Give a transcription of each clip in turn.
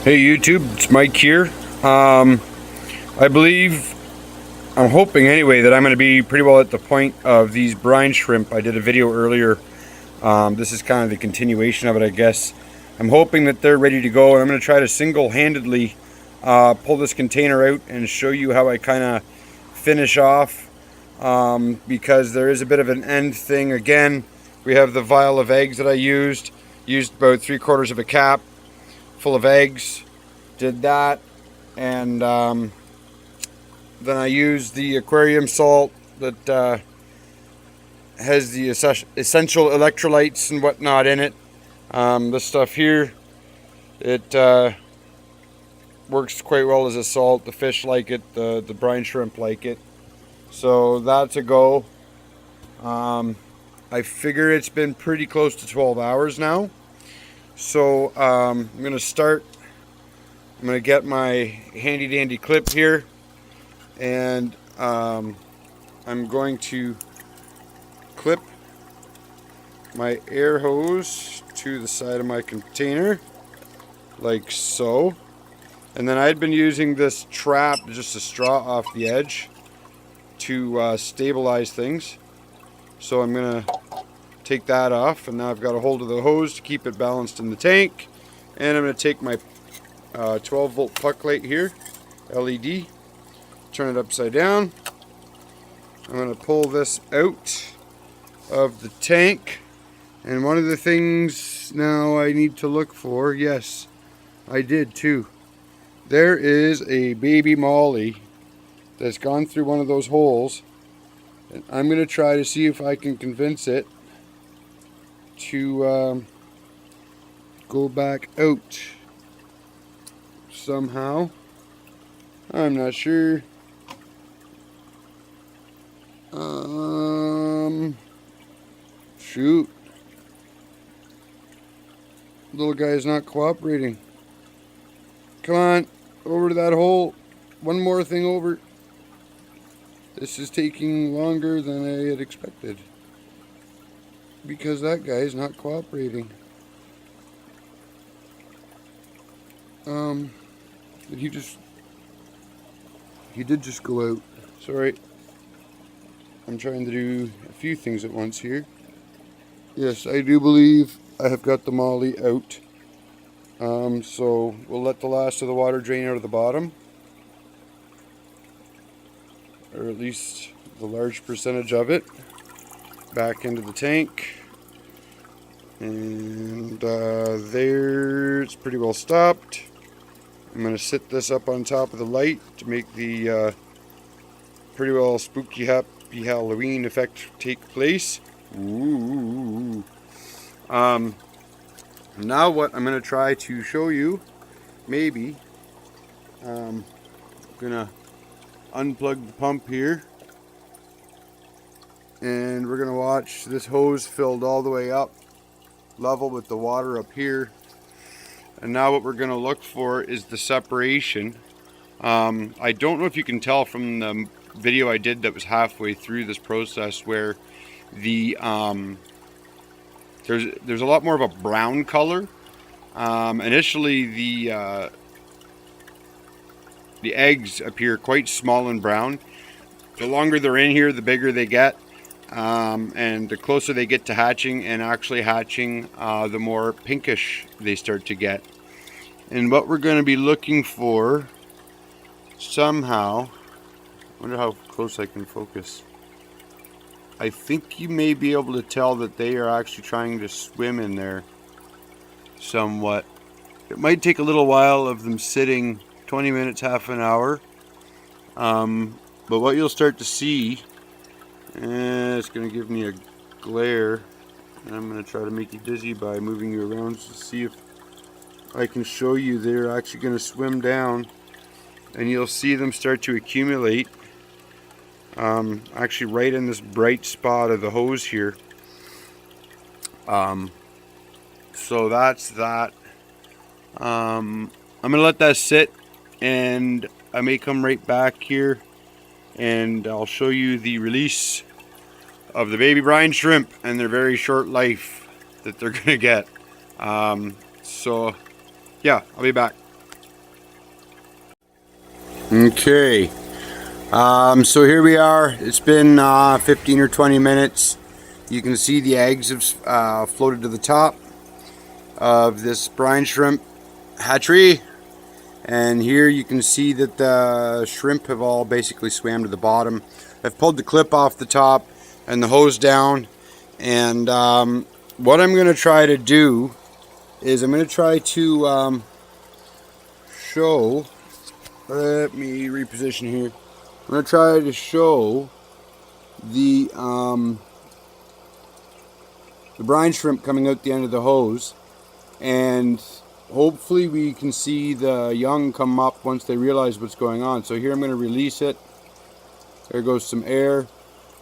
Hey YouTube, it's Mike here. I believe, I'm hoping anyway, that I'm going to be pretty well at the point of these brine shrimp. I did a video earlier. This is kind of the continuation of it, I guess. I'm hoping that they're ready to go, and I'm going to try to single-handedly pull this container out and show you how I kind of finish off, because there is a bit of an end thing. Again, we have the vial of eggs that I used about 3/4 of a cap full of eggs, did that, and then I used the aquarium salt that has the essential electrolytes and whatnot in it. This stuff here, it works quite well as a salt. The fish like it, the brine shrimp like it, so that's a go. I figure it's been pretty close to 12 hours now. So I'm going to start. I'm going to get my handy dandy clip here, and I'm going to clip my air hose to the side of my container like so. And then I'd been using this trap, just a straw off the edge, to stabilize things. So I'm going to take that off, and now I've got a hold of the hose to keep it balanced in the tank. And I'm going to take my 12 volt puck light here, LED, turn it upside down. I'm going to pull this out of the tank, and one of the things now I need to look for, yes, I did too. There is a baby molly that's gone through one of those holes, and I'm going to try to see if I can convince it to go back out somehow. I'm not sure. Shoot. Little guy is not cooperating. Come on, over to that hole. One more thing over. This is taking longer than I had expected, because that guy is not cooperating. He did just go out. Sorry. I'm trying to do a few things at once here. Yes, I do believe I have got the molly out. So we'll let the last of the water drain out of the bottom, or at least the large percentage of it, back into the tank. And there, it's pretty well stopped. I'm going to sit this up on top of the light to make the pretty well spooky happy Halloween effect take place. Ooh. Now what I'm going to try to show you, maybe, I'm going to unplug the pump here, and we're going to watch this hose filled all the way up, level with the water up here. And now what we're going to look for is the separation. I don't know if you can tell from the video I did that was halfway through this process, where the there's a lot more of a brown color. Initially the eggs appear quite small and brown. The longer they're in here, the bigger they get. And the closer they get to hatching and actually hatching, the more pinkish they start to get. And what we're going to be looking for somehow, I wonder how close I can focus. I think you may be able to tell that they are actually trying to swim in there somewhat. It might take a little while of them sitting, 20 minutes, half an hour. But what you'll start to see, it's going to give me a glare, and I'm going to try to make you dizzy by moving you around to see if I can show you. They're actually going to swim down, and you'll see them start to accumulate, actually right in this bright spot of the hose here. So that's that. I'm going to let that sit, and I may come right back here and I'll show you the release of the baby brine shrimp and their very short life that they're going to get. So yeah, I'll be back. Okay, so here we are. It's been 15 or 20 minutes. You can see the eggs have floated to the top of this brine shrimp hatchery, and here you can see that the shrimp have all basically swam to the bottom. I've pulled the clip off the top and the hose down, and what I'm going to try to do is I'm going to try to show. Let me reposition here. I'm going to try to show the brine shrimp coming out the end of the hose, and hopefully we can see the young come up once they realize what's going on. So here I'm going to release it. There goes some air.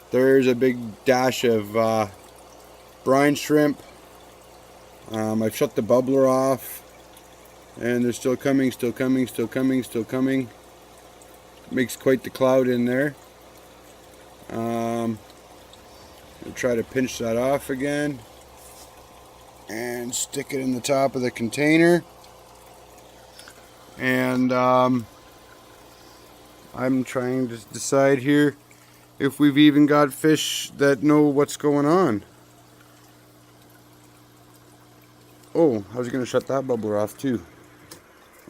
There's a big dash of brine shrimp. I've shut the bubbler off, and they're still coming, still coming, still coming, still coming. Makes quite the cloud in there. I'll try to pinch that off again and stick it in the top of the container. And I'm trying to decide here if we've even got fish that know what's going on. Oh, I was going to shut that bubbler off too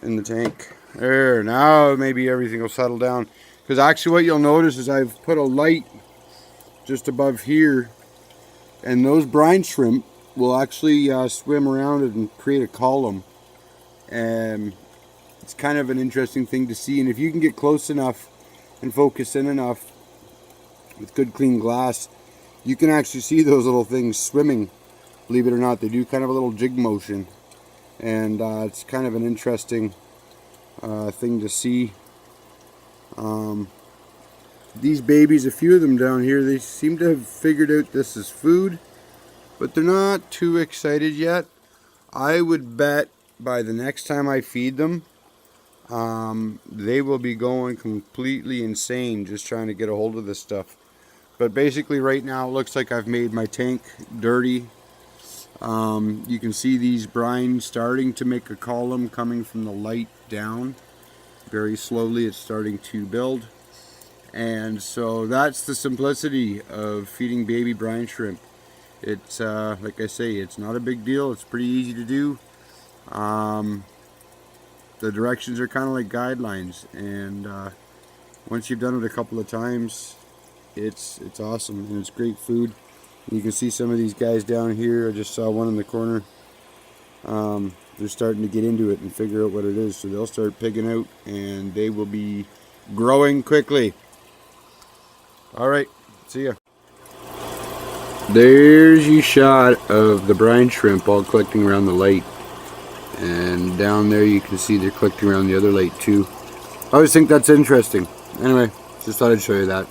in the tank. There, now maybe everything will settle down. Because actually what you'll notice is I've put a light just above here, and those brine shrimp will actually swim around it and create a column. And it's kind of an interesting thing to see. And if you can get close enough and focus in enough with good clean glass, you can actually see those little things swimming. Believe it or not, they do kind of a little jig motion, and it's kind of an interesting thing to see. These babies, a few of them down here, they seem to have figured out this is food, but they're not too excited yet. I would bet by the next time I feed them, they will be going completely insane just trying to get a hold of this stuff. But basically right now it looks like I've made my tank dirty. You can see these brine starting to make a column coming from the light down. Very slowly it's starting to build. And so that's the simplicity of feeding baby brine shrimp. It's like I say, it's not a big deal. It's pretty easy to do. The directions are kind of like guidelines, and once you've done it a couple of times, it's awesome, and it's great food. You can see some of these guys down here. I just saw one in the corner. They're starting to get into it and figure out what it is, so they'll start pigging out, and they will be growing quickly. Alright, see ya. There's your shot of the brine shrimp all collecting around the light, and down there you can see they're collecting around the other light too. I always think that's interesting. Anyway, just thought I'd show you that.